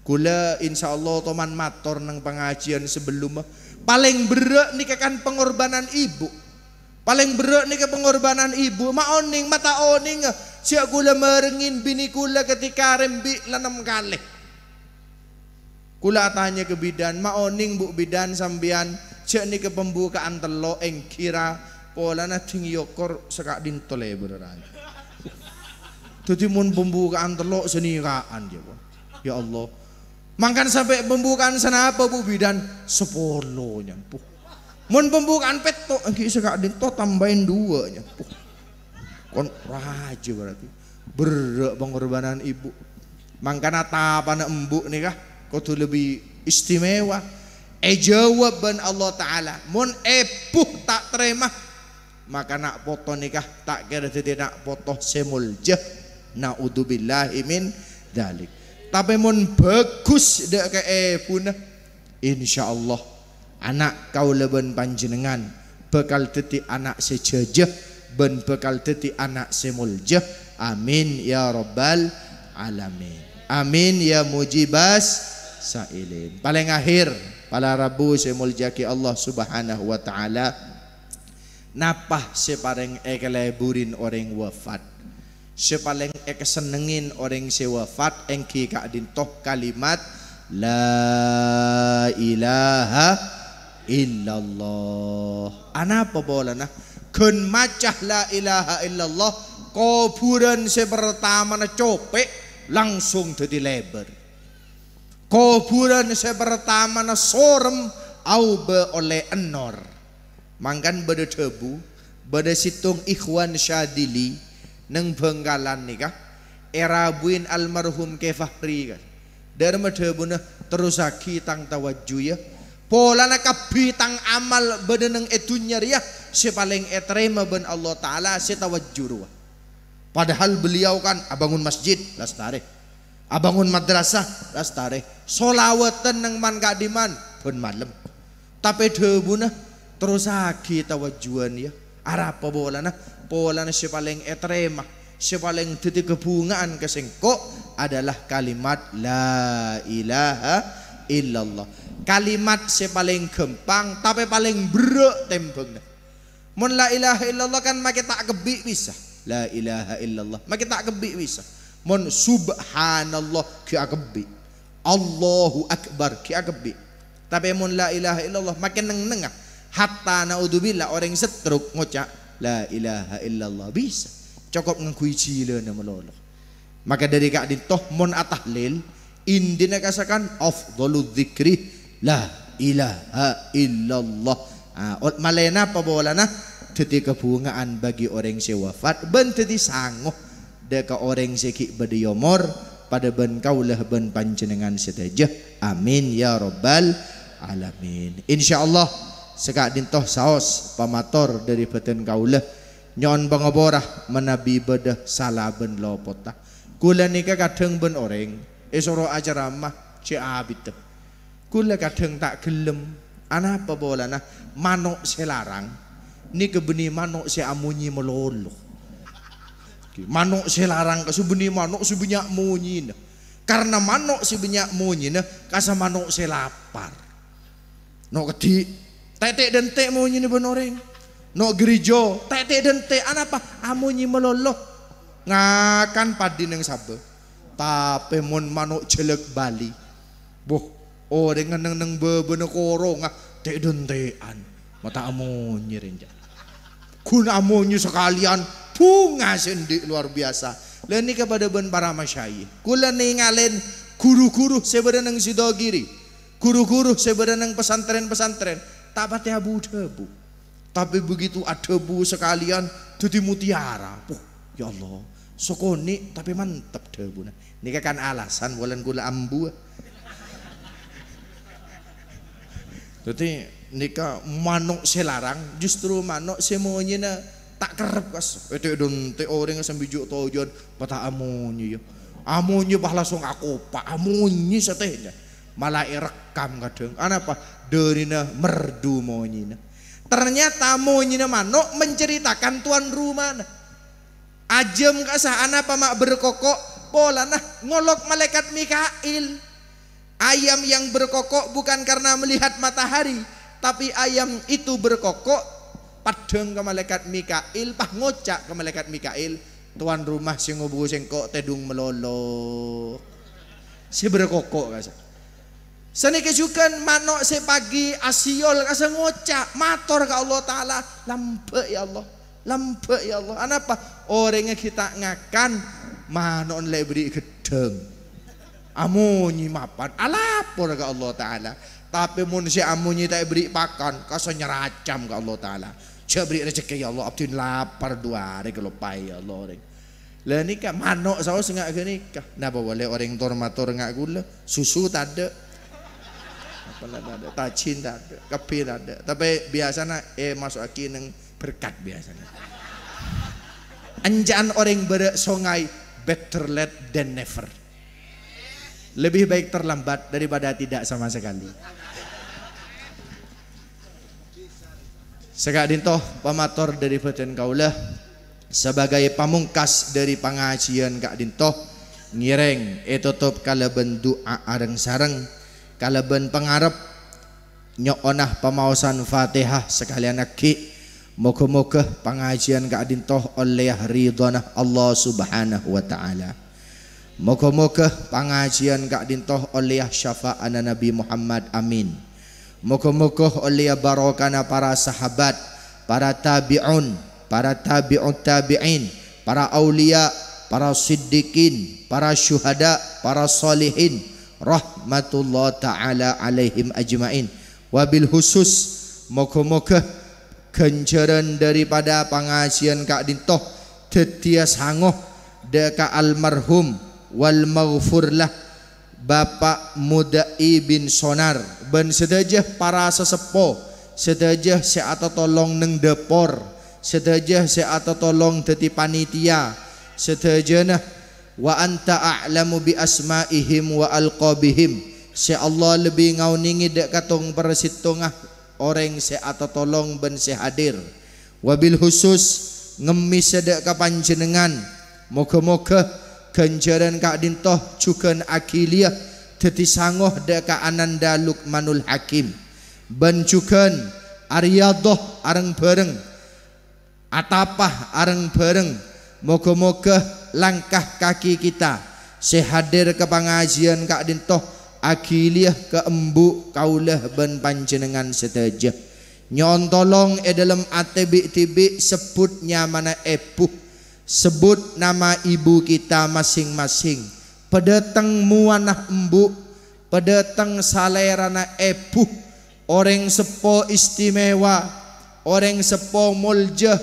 kula insya Allah toman mator nang pengajian sebelum paling berat nih kan pengorbanan ibu. Paling berat nih pengorbanan ibu. Maoning mata oning siak kula merengin bini kula ketika rembik lanam kali. Kula tanya ke bidan, maoning bu bidan sambian siak nih pembukaan telo eng kira pola na ting yokor sekak dintole beneran. Jadi mun pembukaan telo senikaan ya Allah. Makan sampai pembukaan sana apa bu bidan sepolonya puh. Mun pembukaan peto angki sekak dinto tambahin 2 nya puh. Kon raja berarti berat pengorbanan ibu. Mangkana tapana embuk nih kah kudu lebih istimewa. Jawaban Allah Ta'ala mun puh tak terima maka nak foto nikah tak kira tidak foto semuljah naudzubillahi min dzalik. Tapi mun bagus dek ke punah insyaallah anak kau leben panjenengan bakal dadi anak sejajah ben bakal dadi anak semuljah amin ya rabbal alamin amin ya mujibas sailin. Paling akhir para rabu semuljaki Allah subhanahu wa ta'ala napah separeng ekeleburin orang wafat sepaling kesenengin orang se wafat engki kak dintoh kalimat la ilaha illallah. Apa bolana kun macah la ilaha illallah kuburan se pertama na copek langsung jadi lebar. Kuburan se pertama na sorem au be oleh enor. Mangkan beda debu beda situng ikhwan syadili neng Bengkalan nikah era buin almarhum ke Fahri kan dari madhabuna terus lagi tang tawajjuh ya pola nak kabitang amal bedeneng etunya ya si paling etrema ben Allah Ta'ala si tawajjuh padahal beliau kan abangun masjid lastare Abangun madrasah lastare solawatan nang man kadiman pun malam. Tapi debuna terus lagi tawajuan ya. Arapa bolana si paling etrema, si paling titik kebungaan kesengko adalah kalimat la ilaha illallah. Kalimat si paling gampang tapi paling berat tembengna. Mun la ilaha illallah kan makin tak kebi bisa. La ilaha illallah makin tak kebi bisa. Mun subhanallah ki kebi. Allahu akbar ki kebi. Tapi mun la ilaha illallah makin neng-nengah. Hatta naudzubillah orang setruk ngocak la ilaha illallah bisa. Cukup ngakui cila na melolo. Maka dari kak dintoh mun atahlil indina kasakan afdalu dzikri la ilaha illallah. Malena pabolana teti kebungaan bagi orang si wafat ben teti sangoh deka orang si ki bediyomor pada ben kaulah ben panjenengan sedaja. Amin ya rabbal alamin. Insyaallah sekak dintoh saos pamator dari beten kaulah nyon bangaborah menabi bedah salah ben lopota kula nika kadang ben orang esoro acara mah ci abit kula kadang tak gelem anapa bolana manuk selarang ni kebeni manuk se amunyi melolo manuk selarang kasubeni manuk sebanyak munyi karena manuk sebanyak munyi kasa manuk selapar no keti tetek dan tek munyi ni benoreng no gereja tetek dan tek anapa amunyi melolo ngakan padi neng sabe tapi mun manuk jelek Bali boh orang neng bebene korong tek dan tekan mata amunyi renja kun amunyi sekalian bunga sendik luar biasa leni kepada ben para masyayikh kula ningalen guru-guru sebenarnya neng Sidogiri guru-guru sebenarnya neng pesantren-pesantren tak pati abu-debu tapi begitu adebu sekalian jadi mutiara ya Allah sokoni tapi mantap debu ini kan alasan bulan gula ambu jadi nika manuk selarang justru manuk semuanya tak kerep kas itu donte orang yang sambijuk tojon pata amunyi amunyi bah langsung aku pak amunyi setehnya malah rekam kadang apa derina merdu monyina ternyata monyina manuk menceritakan tuan rumah ajem kasah apa mak berkokok pola nah ngolok malaikat Mikail ayam yang berkokok bukan karena melihat matahari tapi ayam itu berkokok padeng ke malaikat Mikail pah ngocak ke malaikat Mikail tuan rumah sing ngobu sengkok tedung melolo si berkokok kasah seni kejukan manuk sepagi asiol kasa ngocak mator ke Allah Ta'ala lampe ya Allah lampe ya Allah anapa orangnya kita ngakan manuk lebri gedeng amunyi mapan alapor ke Allah Ta'ala tapi mun si amunyi tak beri pakan kasa nyeracam ke Allah Ta'ala coba beri rezeki ya Allah abdin lapar 2 hari kelopai ya Allah orang lah ni kan manuk saus ngak gini kah napa boleh orang tormator ngak gula susu tak ada ada tacin tak ada kepir ada tapi biasanya masuk aki neng berkat biasanya anjaan orang bersongai better late than never lebih baik terlambat daripada tidak sama sekali sekak dintoh pamator dari beten kaulah sebagai pamungkas dari pengajian kak dintoh ngireng tutup kalaben doa areng sareng kalaben pengarep nyonah pamausan Fatihah sekalian aki moga-moga pengajian kak dintoh oleh ridwana Allah Subhanahu wa taala moga-moga pengajian kak dintoh oleh syafaat Nabi Muhammad amin moga-moga oleh barokana para sahabat para tabi'un para tabi'ut tabi'in para aulia para siddiqin para syuhada para salihin rahmatullah ta'ala alaihim ajmain wabil khusus moga-moga kenceran daripada pengajian kak dintoh tetia sangoh deka almarhum wal maghfurlah Bapak Mudai bin Sonar ben sedajah para sesepo sedajah seata tolong neng depor sedajah seata tolong teti panitia sedajana wa anta a'lamu bi asma'ihim wa alqabihim. Se Allah lebih ngauningi dek katong persitongah orang se atau tolong ben se hadir. Wabil khusus ngemis dek ka panjenengan moga-moga ganjaran ka dintoh cuken akiliyah tetisangoh dek ka Ananda Luqmanul Hakim ben cuken Aryadoh areng bareng atapah areng bareng. Moga-moga langkah kaki kita sehadir ke pengajian kak dintoh akiliyah ke embu kaulah ben panjenengan seteja nyontolong dalam atb sebutnya mana epuh sebut nama ibu kita masing-masing pedeteng muanah embu pedeteng salerana epuh orang sepo istimewa orang sepo muljah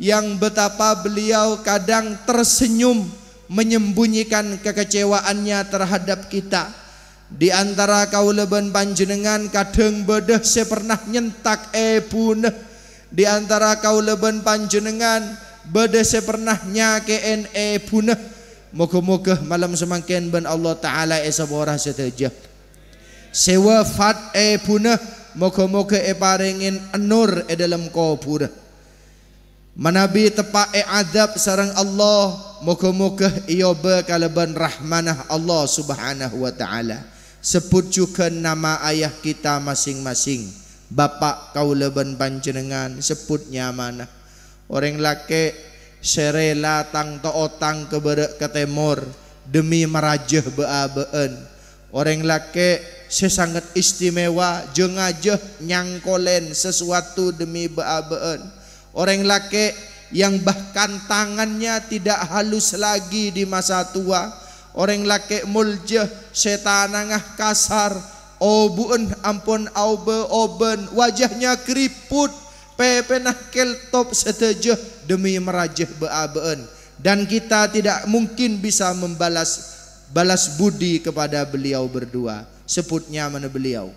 yang betapa beliau kadang tersenyum menyembunyikan kekecewaannya terhadap kita. Di antara kaula ben panjenengan kadang bedah saya pernah nyentak punah. Di antara kaula ben panjenengan bedah saya pernah nyakeen punah. Moga-moga malam semangkin ben Allah Ta'ala saborah seteja. Sewa fat punah. Moga-moga paringin nur dalam kubur. Manabi tepa adab sarang Allah. Moga-moga iyo bekalaban rahmanah Allah Subhanahu wa Ta'ala. Sebut juga nama ayah kita masing-masing. Bapak kaula ben panjenengan sebutnya mana. Orang laki serela tang tootang keberek ke temur demi merajah beabeen. Orang laki sesangat istimewa jengajah nyangkolen sesuatu demi beabeen. Orang laki yang bahkan tangannya tidak halus lagi di masa tua. Orang laki muljah setanangah kasar obuen ampun aube oben wajahnya keriput pepenah keltop setejah demi merajah beabeen. Dan kita tidak mungkin bisa balas budi kepada beliau berdua. Sebutnya mana beliau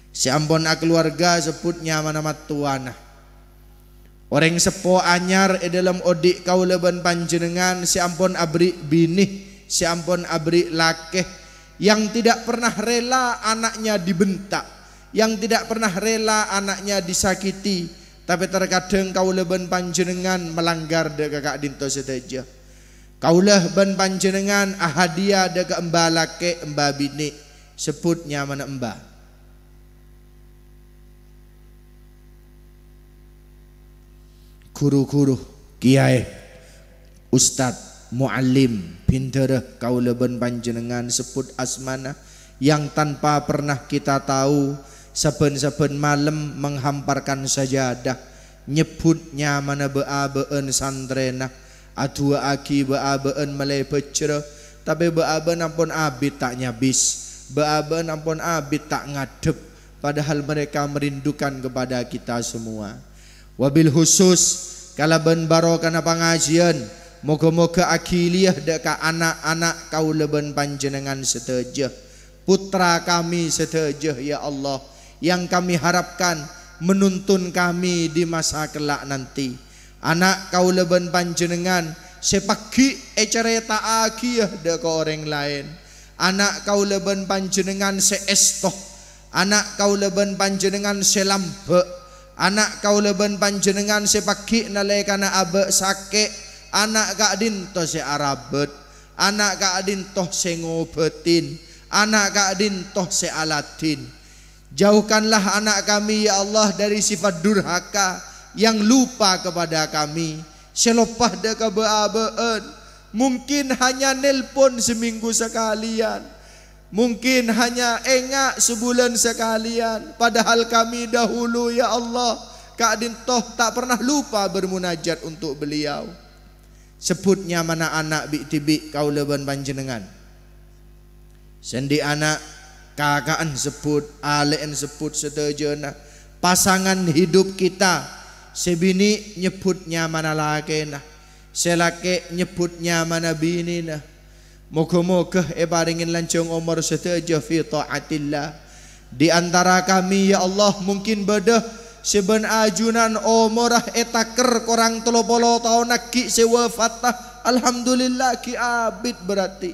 si ampun keluarga sebutnya mana matuana. Orang sepo anyar dalam odik kaula ben panjenengan si ampun abri binih, si ampun abri lakeh yang tidak pernah rela anaknya dibentak, yang tidak pernah rela anaknya disakiti, tapi terkadang kaula ben panjenengan melanggar de kakak dinto seteja. Kaula ben panjenengan ahadiah de ke embah lakeh embah binih, sebutnya mana embah. Guru-guru, kiai, ustad, muallim, pinter kaula ben panjenengan sebut asmana yang tanpa pernah kita tahu saben-saben malam menghamparkan sajadah nyebutnya mana beabeen santrena adua aki beabeen malai becera tapi beabeen ampun abid tak nyabis beabeen ampun abid tak ngadep padahal mereka merindukan kepada kita semua. Wabil khusus kalaban barokana pengajian moga-moga akiliyah deka anak-anak kaula ben panjenengan seteja putra kami seteja ya Allah yang kami harapkan menuntun kami di masa kelak nanti. Anak kaula ben panjenengan sepagi cerita akiyah deka orang lain. Anak kaula ben panjenengan seestoh. Anak kaula ben panjenengan selambe. Anak kaula ben panjenengan sepagi nalekana abe sake. Anak kak dinto se arabet. Anak kak dinto se ngobetin. Anak kak dinto se alatin. Jauhkanlah anak kami ya Allah dari sifat durhaka yang lupa kepada kami. Selopah deka beabeen. Mungkin hanya nelpon seminggu sekalian. Mungkin hanya engak sebulan sekalian. Padahal kami dahulu ya Allah Kak Dintoh tak pernah lupa bermunajat untuk beliau. Sebutnya mana anak bi-tibi kaula ben panjenengan. Sendi anak kakaan sebut, alen sebut setejana. Pasangan hidup kita sebini nyebutnya mana laki nah. Selake nyebutnya mana bini nah. Moga-moga baringin lancung umur seteja fi taatillah. Di antara kami ya Allah mungkin bedah seben ajunan umurah etaker korang 30 tahun naki sewa fatah Alhamdulillah ki abid berarti.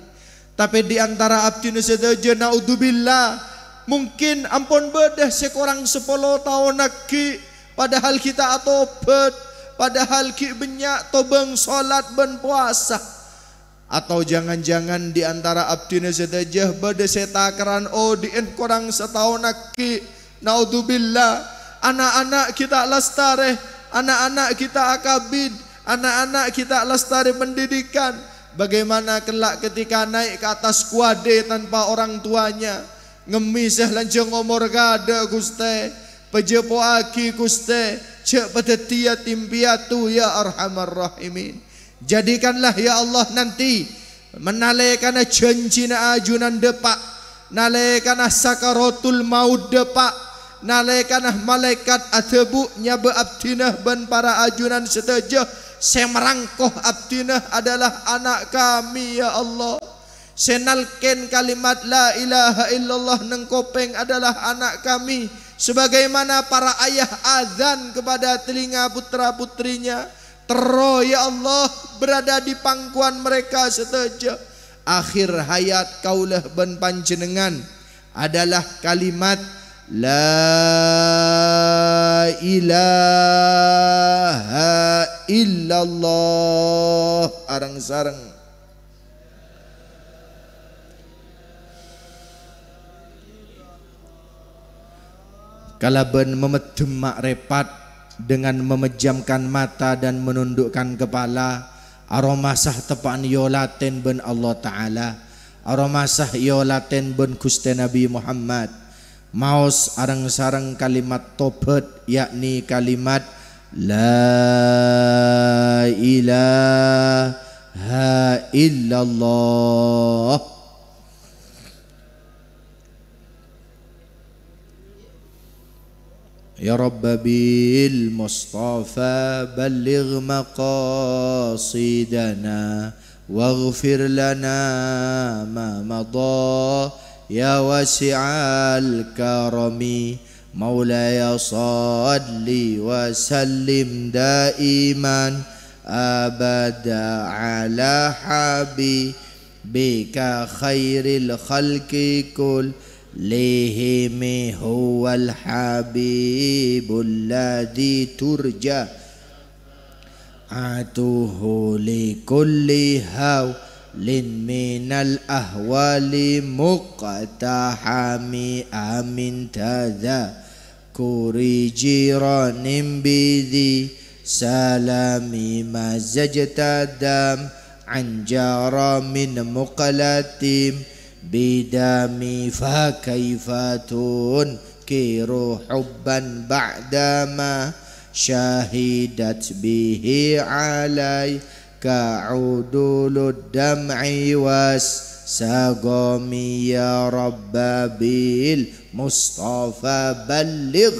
Tapi di antara abdi sedaja naudzubillah mungkin ampun bedah sekorang 10 tahun lagi padahal kita atobat, padahal ki benyak tobeng salat ben puasa. Atau jangan-jangan di antara abdi sedaja bedah setakaran dien korang setahun lagi naudzubillah anak-anak kita lestari, anak-anak kita akabid, anak-anak kita lestari pendidikan. Bagaimana kelak ketika naik ke atas kuade tanpa orang tuanya, ngemisah lanceng umur gada Guste, pejepo aki Guste, cek petetia timpiatu ya arhamar rahimin. Jadikanlah ya Allah nanti menalekana janjina ajunan depak, nalekana sakaratul maut depak, nalekana malaikat atebu nyabe abdinah ban para ajunan sedaja semerangkoh abdinah adalah anak kami ya Allah. Senalken kalimat la ilaha illallah nengkopeng adalah anak kami. Sebagaimana para ayah azan kepada telinga putra putrinya, tero ya Allah berada di pangkuan mereka sedaja. Akhir hayat kaulah ben panjenengan adalah kalimat la ilaha illallah arang sareng. Kalaban memedem makrepat dengan memejamkan mata dan menundukkan kepala, aromasah tepaan yolaten ben Allah Ta'ala, aromasah yolaten ben Gusti Nabi Muhammad. Maos arang sarang kalimat tobat, yakni kalimat la ilaha illallah. Ya Rabb bil Mustafa balligh maqasidana waghfir lana ma madha ya wasi'al karami maulaya salli wa sallim daiman abada ala habibika khairil khalqi kullihim huwal habibul ladzi turja atuhu li kulli lin minal ahwali muqtahami amin tadha kuri jiranim bidhi salami mazajtadam anjara min muqalatim bidami fa kaifatun kiru hubban ba'dama syahidat bihi alai ka'udulud dam'i was sagami ya Rabba bil Mustafa balligh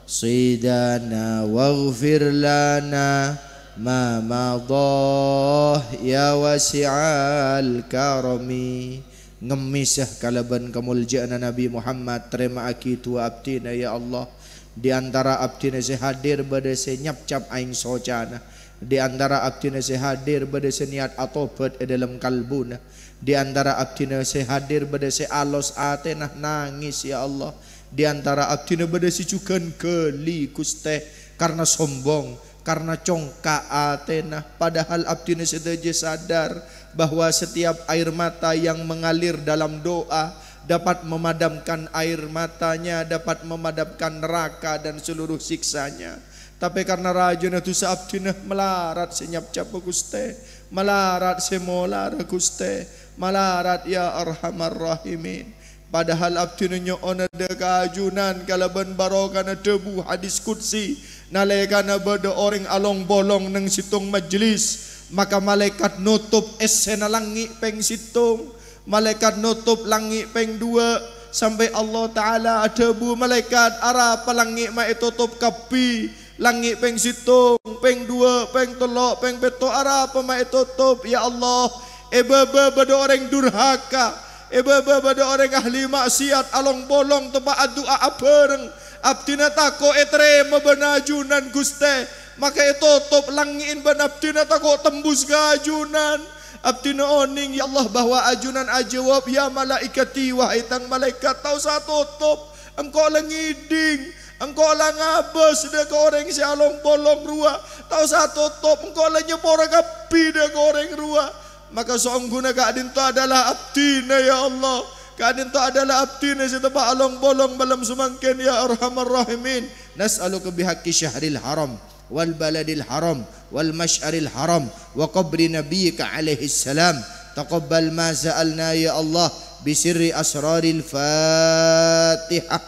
sidana waghfir lana ma madah ya wasi'al karami. Ngemisah kalaban kemuliaan Nabi Muhammad terima akitu abdina ya Allah. Di antara abdina sehadir pada senyap cap aing socana, di antara abdina sehadir pada niat atobat dalam kalbuna, di antara abdina sehadir pada alos atenah nangis ya Allah, di antara abdina pada cukan geli Guste karena sombong, karena congkak atenah, padahal abdina sedaja sadar bahwa setiap air mata yang mengalir dalam doa dapat memadamkan air matanya, dapat memadamkan neraka dan seluruh siksanya. Tapi karena rajana tu sabdina melarat senyap capa Guste, melarat semolar Guste, melarat ya arhamar rahimin. Padahal abdina nyoona de kajunan kalaban barokana debu hadis qudsi nalekana bada orang along bolong nang situng majlis, maka malaikat nutup esena langi peng situng, malaikat nutup langi peng 2 sampai Allah Ta'ala debu malaikat arah palangi ma tutup kapi langi peng situng peng 2 peng 3 peng 7 arah pama tutup ya Allah. Ebaba bada orang durhaka, ebaba bada orang ahli maksiat along bolong tempat doa abareng abdina tako etre mabenajunan Guste maka tutup langin ban abdina takut tembus ke ajunan. Abdina oning ya Allah bahwa ajunan ajawab ya malaikati wahai tang malaikat tahu sa tutup engkau langiding engkau lang abas dia ke orang si along bolong rua tahu sa tutup engkau lang nyepora kapi dia ke orang rua. Maka seorang guna keadaan itu adalah abdina ya Allah. Keadaan itu adalah abdina si tempat along bolong balam sumangkin ya arhamar rahimin. Nas'aluka bihaqqi syahril haram wal baladil haram wal mash'aril haram wa qabri nabiyyika alaihi salam. Taqabbal ma sa'alna ya Allah bisirri asraril Fatihah.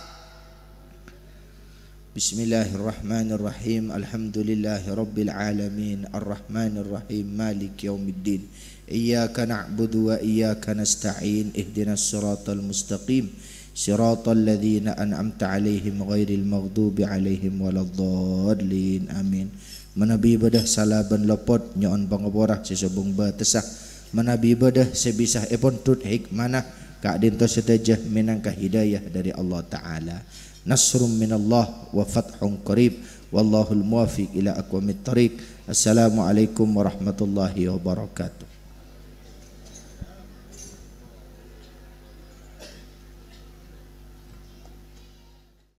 Bismillahirrahmanirrahim. Alhamdulillahi rabbil alamin arrahmanir rahim maliki yaumiddin. Iyyaka na'budu wa iyyaka nasta'in ihdinas siratal mustaqim siratal ladzina an'amta 'alaihim ghairil maghdubi 'alaihim waladdallin amin. Manabi ibadah salaban lepot nyon pangaborah sesubung batesah manabi ibadah sebisah epon tut hikmanah kaadin to sedajah minangka hidayah dari Allah taala. Nasrum minallah wa fathun qarib wallahul muwaffiq ila aqwamit thariq. Assalamualaikum warahmatullahi wabarakatuh.